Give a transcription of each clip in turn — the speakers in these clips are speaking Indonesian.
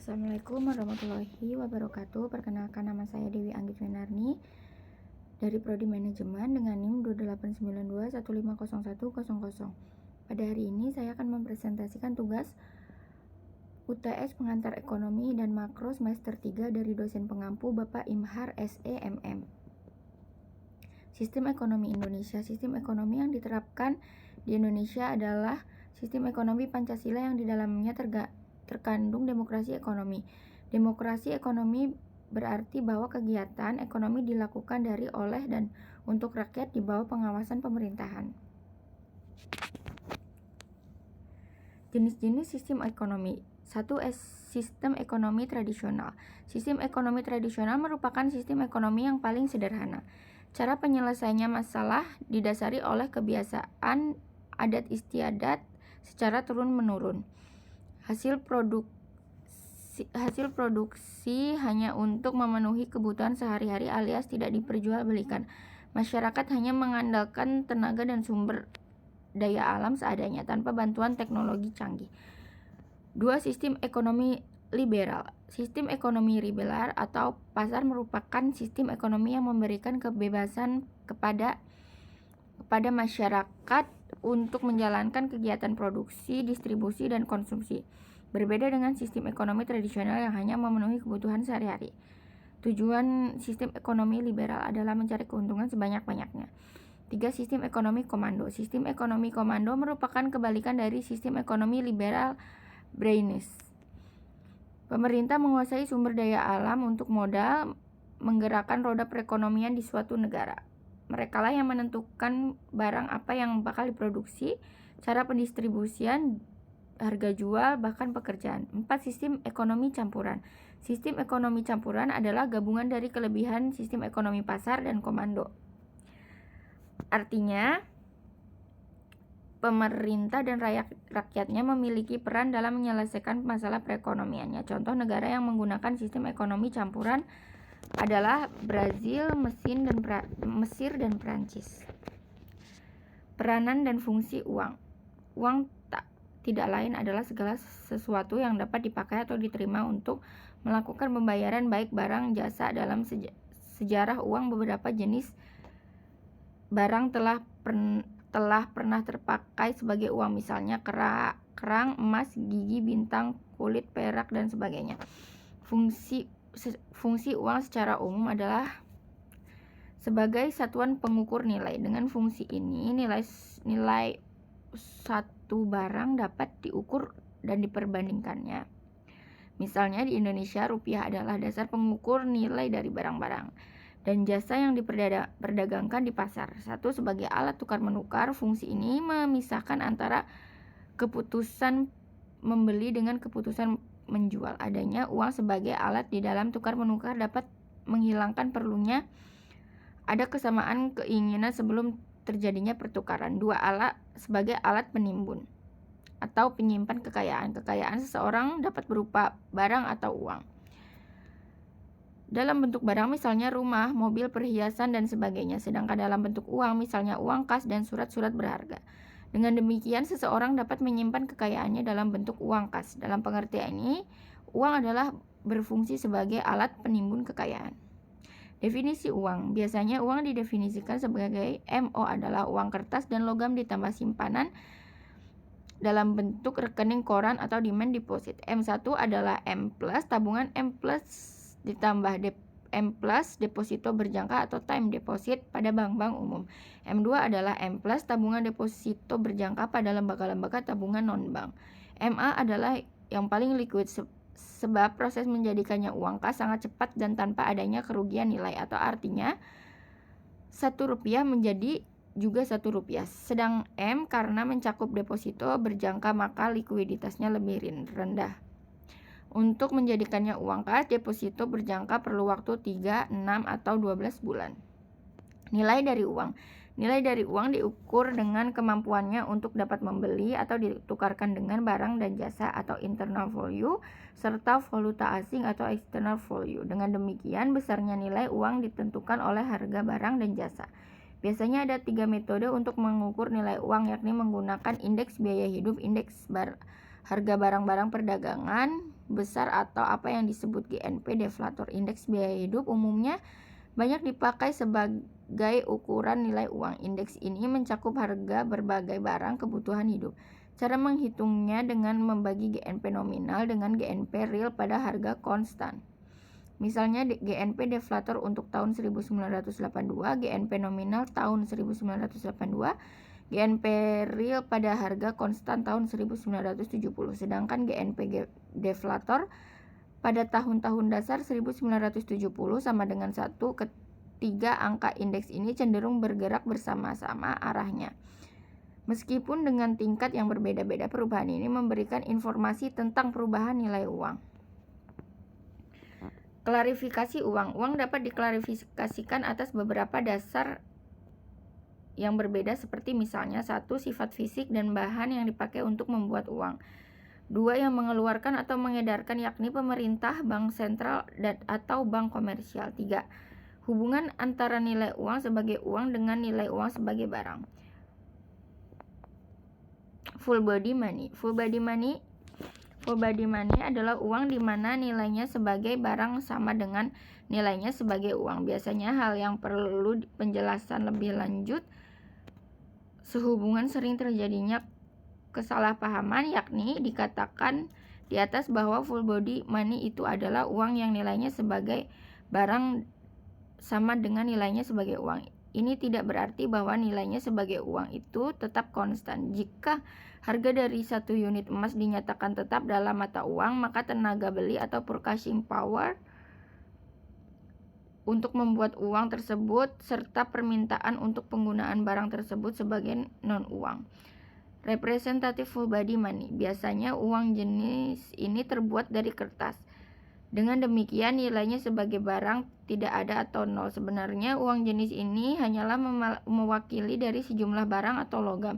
Assalamualaikum warahmatullahi wabarakatuh. Perkenalkan, nama saya Dewi Anggit Winarni dari Prodi Manajemen dengan NIM 2892150100. Pada hari ini saya akan mempresentasikan tugas UTS Pengantar Ekonomi dan Makro semester 3 dari dosen pengampu Bapak Imhar SEMM. Sistem ekonomi Indonesia. Sistem ekonomi yang diterapkan di Indonesia adalah sistem ekonomi Pancasila yang di dalamnya terkandung demokrasi ekonomi. Demokrasi ekonomi berarti bahwa kegiatan ekonomi dilakukan dari, oleh, dan untuk rakyat di bawah pengawasan pemerintahan. Jenis-jenis sistem ekonomi. 1. Sistem ekonomi tradisional. Sistem ekonomi tradisional merupakan sistem ekonomi yang paling sederhana. Cara penyelesaiannya masalah didasari oleh kebiasaan adat istiadat secara turun-menurun. Hasil produksi hanya untuk memenuhi kebutuhan sehari-hari alias tidak diperjualbelikan. Masyarakat hanya mengandalkan tenaga dan sumber daya alam seadanya tanpa bantuan teknologi canggih. 2. Sistem ekonomi liberal. Sistem ekonomi liberal atau pasar merupakan sistem ekonomi yang memberikan kebebasan kepada masyarakat untuk menjalankan kegiatan produksi, distribusi, dan konsumsi. Berbeda dengan sistem ekonomi tradisional yang hanya memenuhi kebutuhan sehari-hari. Tujuan sistem ekonomi liberal adalah mencari keuntungan sebanyak-banyaknya. 3. Sistem ekonomi komando. Sistem ekonomi komando merupakan kebalikan dari sistem ekonomi liberal Breynes. Pemerintah menguasai sumber daya alam untuk modal menggerakkan roda perekonomian di suatu negara. Merekalah yang menentukan barang apa yang bakal diproduksi, cara pendistribusian, harga jual, bahkan pekerjaan. 4. Sistem ekonomi campuran. Sistem ekonomi campuran adalah gabungan dari kelebihan sistem ekonomi pasar dan komando. Artinya, pemerintah dan rakyatnya memiliki peran dalam menyelesaikan masalah perekonomiannya. Contoh negara yang menggunakan sistem ekonomi campuran adalah Brazil, Mesir, dan Prancis. Peranan dan fungsi uang. Uang tidak lain adalah segala sesuatu yang dapat dipakai atau diterima untuk melakukan pembayaran baik barang jasa. Dalam sejarah uang, beberapa jenis barang telah pernah terpakai sebagai uang, misalnya kerang, emas, gigi, bintang, kulit, perak, dan sebagainya. Fungsi uang secara umum adalah sebagai satuan pengukur nilai. Dengan fungsi ini, nilai satu barang dapat diukur dan diperbandingkannya. Misalnya di Indonesia, rupiah adalah dasar pengukur nilai dari barang-barang dan jasa yang diperdagangkan di pasar. Satu, sebagai alat tukar-menukar, fungsi ini memisahkan antara keputusan membeli dengan keputusan menjual. Adanya uang sebagai alat di dalam tukar-menukar dapat menghilangkan perlunya ada kesamaan keinginan sebelum terjadinya pertukaran. 2. Sebagai alat penimbun atau penyimpan kekayaan. Kekayaan seseorang dapat berupa barang atau uang dalam bentuk barang, misalnya rumah, mobil, perhiasan, dan sebagainya. Sedangkan dalam bentuk uang, misalnya uang kas dan surat-surat berharga. Dengan demikian, seseorang dapat menyimpan kekayaannya dalam bentuk uang kas. Dalam pengertian ini, uang adalah berfungsi sebagai alat penimbun kekayaan. Definisi uang. Biasanya uang didefinisikan sebagai MO adalah uang kertas dan logam ditambah simpanan dalam bentuk rekening koran atau demand deposit. M1 adalah M plus tabungan, M plus ditambah M plus deposito berjangka atau time deposit pada bank-bank umum. M2 adalah M plus tabungan deposito berjangka pada lembaga-lembaga tabungan non-bank. MA adalah yang paling liquid sebab proses menjadikannya uang kas sangat cepat dan tanpa adanya kerugian nilai, atau artinya Rp1 menjadi juga Rp1. Sedang M karena mencakup deposito berjangka maka likuiditasnya lebih rendah. Untuk menjadikannya uang kas, deposito berjangka perlu waktu 3, 6, atau 12 bulan. Nilai dari uang. Nilai dari uang diukur dengan kemampuannya untuk dapat membeli atau ditukarkan dengan barang dan jasa atau internal value, serta valuta asing atau external value. Dengan demikian, besarnya nilai uang ditentukan oleh harga barang dan jasa. Biasanya ada 3 metode untuk mengukur nilai uang, yakni menggunakan indeks biaya hidup, indeks harga barang-barang perdagangan, besar atau apa yang disebut GNP deflator. Indeks biaya hidup umumnya banyak dipakai sebagai ukuran nilai uang. Indeks ini mencakup harga berbagai barang kebutuhan hidup. Cara menghitungnya dengan membagi GNP nominal dengan GNP real pada harga konstan. Misalnya GNP deflator untuk tahun 1982, GNP nominal tahun 1982, GNP real pada harga konstan tahun 1970. Sedangkan GNP deflator pada tahun-tahun dasar 1970 sama dengan 1. Ketiga angka indeks ini cenderung bergerak bersama-sama arahnya. Meskipun dengan tingkat yang berbeda-beda, perubahan ini memberikan informasi tentang perubahan nilai uang. Klarifikasi uang. Uang dapat diklarifikasikan atas beberapa dasar yang berbeda seperti misalnya 1. Sifat fisik dan bahan yang dipakai untuk membuat uang. 2. Yang mengeluarkan atau mengedarkan yakni pemerintah, bank sentral, atau bank komersial. 3. Hubungan antara nilai uang sebagai uang dengan nilai uang sebagai barang. Full body money. Full body money adalah uang di mana nilainya sebagai barang sama dengan nilainya sebagai uang. Biasanya hal yang perlu penjelasan lebih lanjut sehubungan sering terjadinya kesalahpahaman, yakni dikatakan di atas bahwa full body money itu adalah uang yang nilainya sebagai barang sama dengan nilainya sebagai uang. Ini tidak berarti bahwa nilainya sebagai uang itu tetap konstan. Jika harga dari 1 unit emas dinyatakan tetap dalam mata uang, maka tenaga beli atau purchasing power untuk membuat uang tersebut serta permintaan untuk penggunaan barang tersebut sebagai non-uang. Representative full body money. Biasanya uang jenis ini terbuat dari kertas. Dengan demikian nilainya sebagai barang tidak ada atau nol. Sebenarnya uang jenis ini hanyalah mewakili dari sejumlah barang atau logam,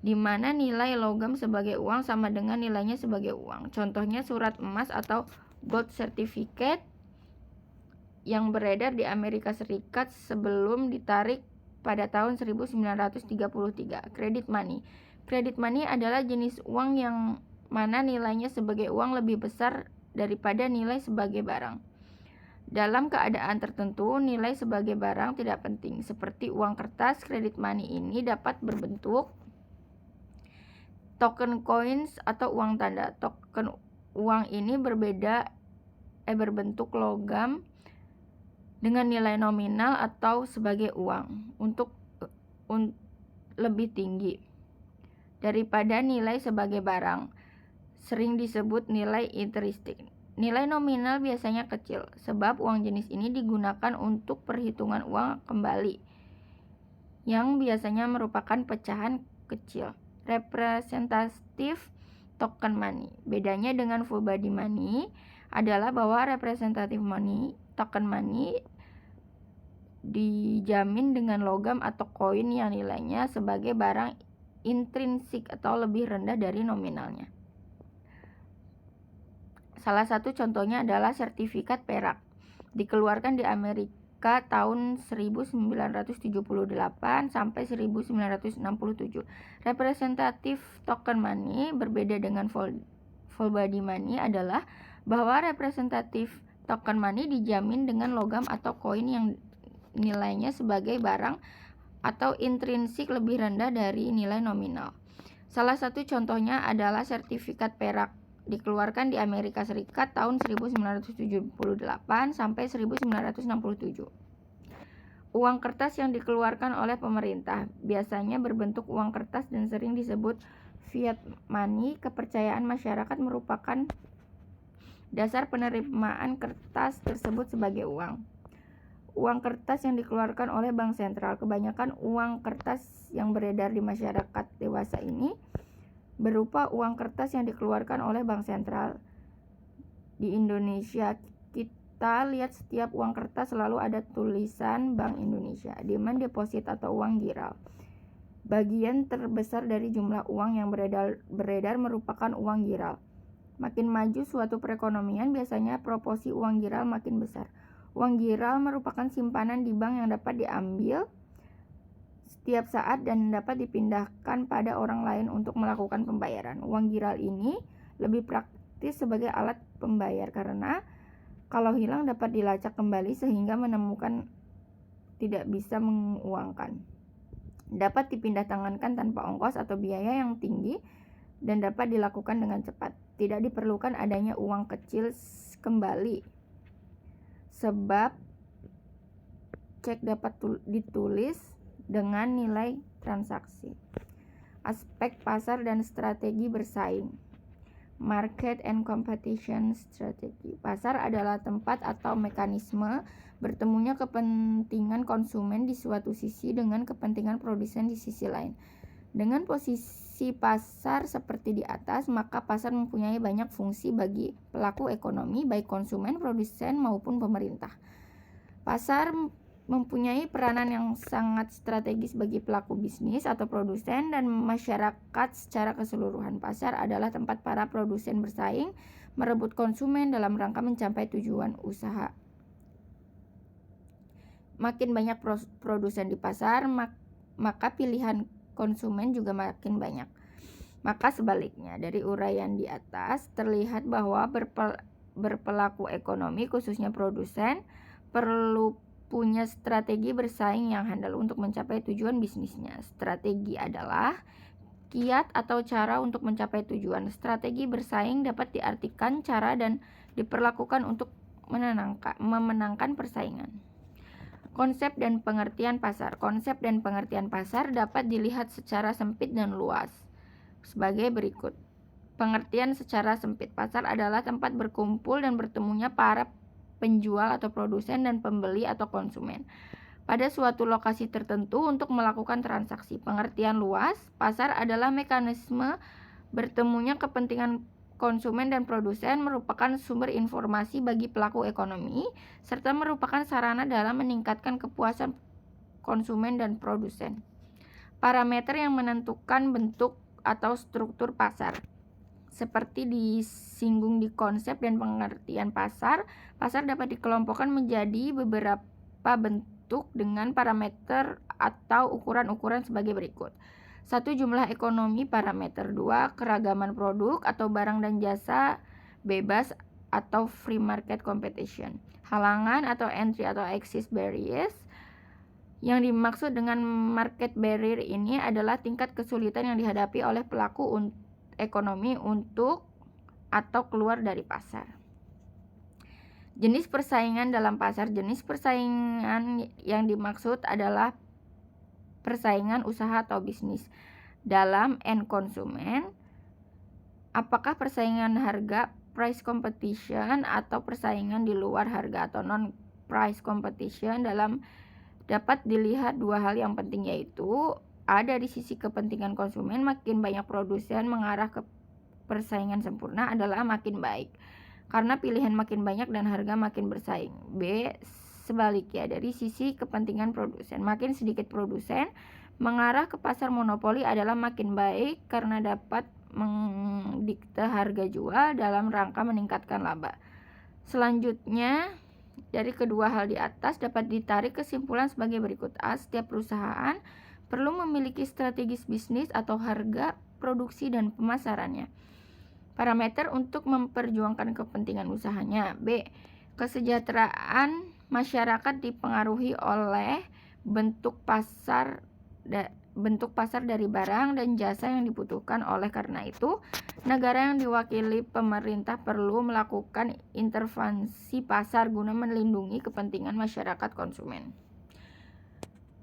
di mana nilai logam sebagai uang sama dengan nilainya sebagai uang. Contohnya surat emas atau gold certificate yang beredar di Amerika Serikat sebelum ditarik pada tahun 1933. Credit money. Credit money adalah jenis uang yang mana nilainya sebagai uang lebih besar daripada nilai sebagai barang. Dalam keadaan tertentu, nilai sebagai barang tidak penting. Seperti uang kertas, credit money ini dapat berbentuk token coins atau uang tanda. Token uang ini berbentuk logam dengan nilai nominal atau sebagai uang untuk lebih tinggi daripada nilai sebagai barang, sering disebut nilai intrinsic. Nilai nominal biasanya kecil, sebab uang jenis ini digunakan untuk perhitungan uang kembali, yang biasanya merupakan pecahan kecil. Representative token money. Bedanya dengan full body money adalah bahwa representative token money dijamin dengan logam atau koin yang nilainya sebagai barang intrinsik atau lebih rendah dari nominalnya. Salah satu contohnya adalah sertifikat perak, dikeluarkan di Amerika tahun 1978 sampai 1967. Representative token money berbeda dengan full body money adalah bahwa representative token money dijamin dengan logam atau koin yang nilainya sebagai barang atau intrinsik lebih rendah dari nilai nominal. Salah satu contohnya adalah sertifikat perak, dikeluarkan di Amerika Serikat tahun 1978 sampai 1967. Uang kertas yang dikeluarkan oleh pemerintah biasanya berbentuk uang kertas dan sering disebut fiat money. Kepercayaan masyarakat merupakan dasar penerimaan kertas tersebut sebagai uang. Uang kertas yang dikeluarkan oleh bank sentral. Kebanyakan uang kertas yang beredar di masyarakat dewasa ini berupa uang kertas yang dikeluarkan oleh bank sentral. Di Indonesia, kita lihat setiap uang kertas selalu ada tulisan Bank Indonesia, demand deposit atau uang giral. Bagian terbesar dari jumlah uang yang beredar merupakan uang giral. Makin maju suatu perekonomian, biasanya proporsi uang giral makin besar. Uang giral merupakan simpanan di bank yang dapat diambil setiap saat dan dapat dipindahkan pada orang lain untuk melakukan pembayaran. Uang giral ini lebih praktis praktis sebagai alat pembayar karena kalau hilang dapat dilacak kembali sehingga menemukan tidak bisa menguangkan. Dapat dipindah tangankan tanpa ongkos atau biaya yang tinggi dan dapat dilakukan dengan cepat. Tidak diperlukan adanya uang kecil kembali sebab cek dapat ditulis dengan nilai transaksi. Aspek pasar dan strategi bersaing. Market and competition strategy. Pasar adalah tempat atau mekanisme bertemunya kepentingan konsumen di suatu sisi dengan kepentingan produsen di sisi lain. Dengan posisi pasar seperti di atas, maka pasar mempunyai banyak fungsi bagi pelaku ekonomi, baik konsumen, produsen, maupun pemerintah. Pasar mempunyai peranan yang sangat strategis bagi pelaku bisnis atau produsen dan masyarakat secara keseluruhan. Pasar adalah tempat para produsen bersaing, merebut konsumen dalam rangka mencapai tujuan usaha. Makin banyak produsen di pasar, maka pilihan konsumen juga makin banyak. Maka sebaliknya, dari uraian di atas terlihat bahwa berpelaku ekonomi, khususnya produsen, perlu punya strategi bersaing yang handal untuk mencapai tujuan bisnisnya. Strategi adalah kiat atau cara untuk mencapai tujuan. Strategi bersaing dapat diartikan cara dan diperlakukan untuk memenangkan persaingan. Konsep dan pengertian pasar. Konsep dan pengertian pasar dapat dilihat secara sempit dan luas sebagai berikut. Pengertian secara sempit. Pasar adalah tempat berkumpul dan bertemunya para penjual atau produsen dan pembeli atau konsumen pada suatu lokasi tertentu untuk melakukan transaksi. Pengertian luas, pasar adalah mekanisme bertemunya kepentingan konsumen dan produsen, merupakan sumber informasi bagi pelaku ekonomi, serta merupakan sarana dalam meningkatkan kepuasan konsumen dan produsen. Parameter yang menentukan bentuk atau struktur pasar. Seperti disinggung di konsep dan pengertian pasar, pasar dapat dikelompokkan menjadi beberapa bentuk dengan parameter atau ukuran-ukuran sebagai berikut. 1. Jumlah ekonomi parameter. 2. Keragaman produk atau barang dan jasa bebas atau free market competition. Halangan atau entry atau exit barriers. Yang dimaksud dengan market barrier ini adalah tingkat kesulitan yang dihadapi oleh pelaku ekonomi untuk atau keluar dari pasar. Jenis persaingan dalam pasar. Jenis persaingan yang dimaksud adalah persaingan usaha atau bisnis dalam end konsumen. Apakah persaingan harga price competition atau persaingan di luar harga atau non price competition dapat dilihat dua hal yang penting, yaitu dari sisi kepentingan konsumen, makin banyak produsen mengarah ke persaingan sempurna adalah makin baik karena pilihan makin banyak dan harga makin bersaing. B. Sebaliknya, dari sisi kepentingan produsen, makin sedikit produsen mengarah ke pasar monopoli adalah makin baik karena dapat mendikte harga jual dalam rangka meningkatkan laba. Selanjutnya, dari kedua hal di atas dapat ditarik kesimpulan sebagai berikut. A. Setiap perusahaan perlu memiliki strategis bisnis atau harga, produksi, dan pemasarannya. Parameter untuk memperjuangkan kepentingan usahanya. B. Kesejahteraan masyarakat dipengaruhi oleh bentuk pasar dari barang dan jasa yang dibutuhkan. Oleh karena itu, negara yang diwakili pemerintah perlu melakukan intervensi pasar guna melindungi kepentingan masyarakat konsumen.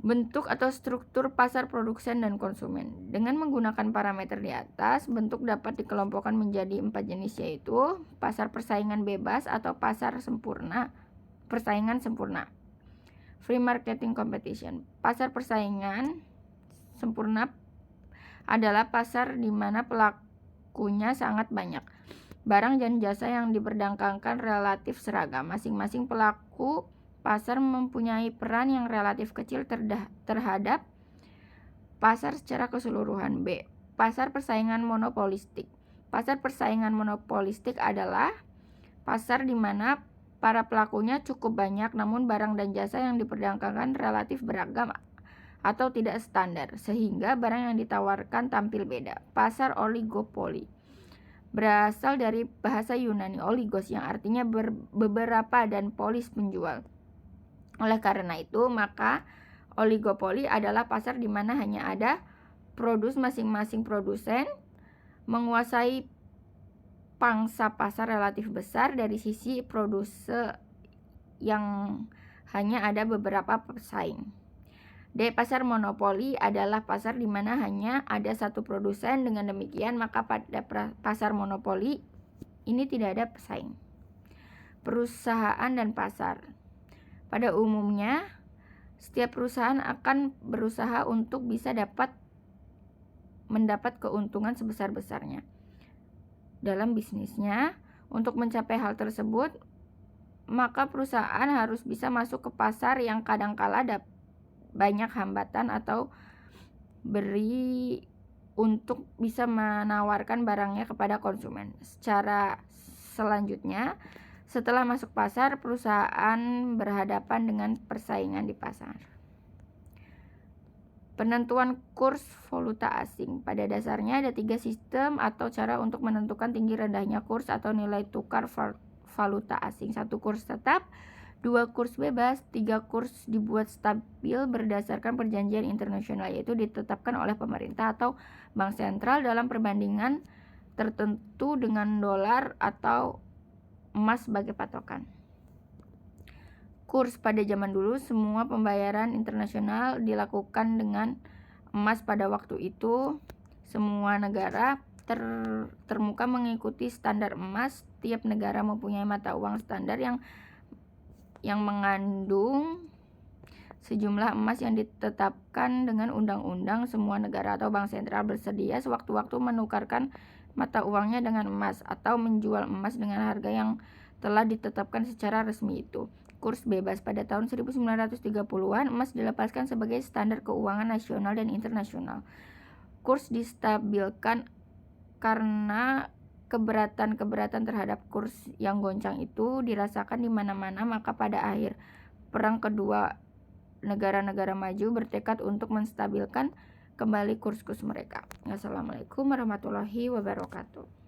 Bentuk atau struktur pasar produsen dan konsumen. Dengan menggunakan parameter di atas, bentuk dapat dikelompokkan menjadi 4 jenis, yaitu pasar persaingan bebas atau pasar persaingan sempurna. Free marketing competition. Pasar persaingan sempurna adalah pasar di mana pelakunya sangat banyak. Barang dan jasa yang diperdagangkan relatif seragam. Masing-masing pelaku pasar mempunyai peran yang relatif kecil terhadap pasar secara keseluruhan. B. Pasar persaingan monopolistik. Pasar persaingan monopolistik adalah pasar di mana para pelakunya cukup banyak namun barang dan jasa yang diperdagangkan relatif beragam atau tidak standar, sehingga barang yang ditawarkan tampil beda. Pasar oligopoli. berasal dari bahasa Yunani oligos yang artinya beberapa dan polis penjual. Oleh karena itu, maka oligopoli adalah pasar di mana hanya ada masing-masing produsen menguasai pangsa pasar relatif besar dari sisi produsen yang hanya ada beberapa pesaing. D. Pasar monopoli adalah pasar di mana hanya ada satu produsen. Dengan demikian, maka pada pasar monopoli ini tidak ada pesaing. Perusahaan dan pasar. Pada umumnya, setiap perusahaan akan berusaha untuk bisa mendapat keuntungan sebesar-besarnya dalam bisnisnya. Untuk mencapai hal tersebut, maka perusahaan harus bisa masuk ke pasar yang kadangkala banyak hambatan atau beri untuk bisa menawarkan barangnya kepada konsumen. Secara selanjutnya, setelah masuk pasar, perusahaan berhadapan dengan persaingan di pasar. Penentuan kurs valuta asing. Pada dasarnya ada 3 sistem atau cara untuk menentukan tinggi rendahnya kurs atau nilai tukar valuta asing. 1 kurs tetap, 2 kurs bebas, 3 kurs dibuat stabil berdasarkan perjanjian internasional, yaitu ditetapkan oleh pemerintah atau bank sentral dalam perbandingan tertentu dengan dolar atau emas sebagai patokan. Kurs. Pada zaman dulu, semua pembayaran internasional dilakukan dengan emas pada waktu itu. Semua negara termuka mengikuti standar emas. Tiap negara mempunyai mata uang standar yang mengandung sejumlah emas yang ditetapkan dengan undang-undang. Semua negara atau bank sentral bersedia sewaktu-waktu menukarkan mata uangnya dengan emas atau menjual emas dengan harga yang telah ditetapkan secara resmi itu. Kurs bebas. Pada tahun 1930-an, emas dilepaskan sebagai standar keuangan nasional dan internasional. Kurs distabilkan karena keberatan terhadap kurs yang goncang itu dirasakan di mana-mana. Maka pada akhir perang kedua, negara-negara maju bertekad untuk menstabilkan kembali kurs-kurs mereka. Wassalamualaikum warahmatullahi wabarakatuh.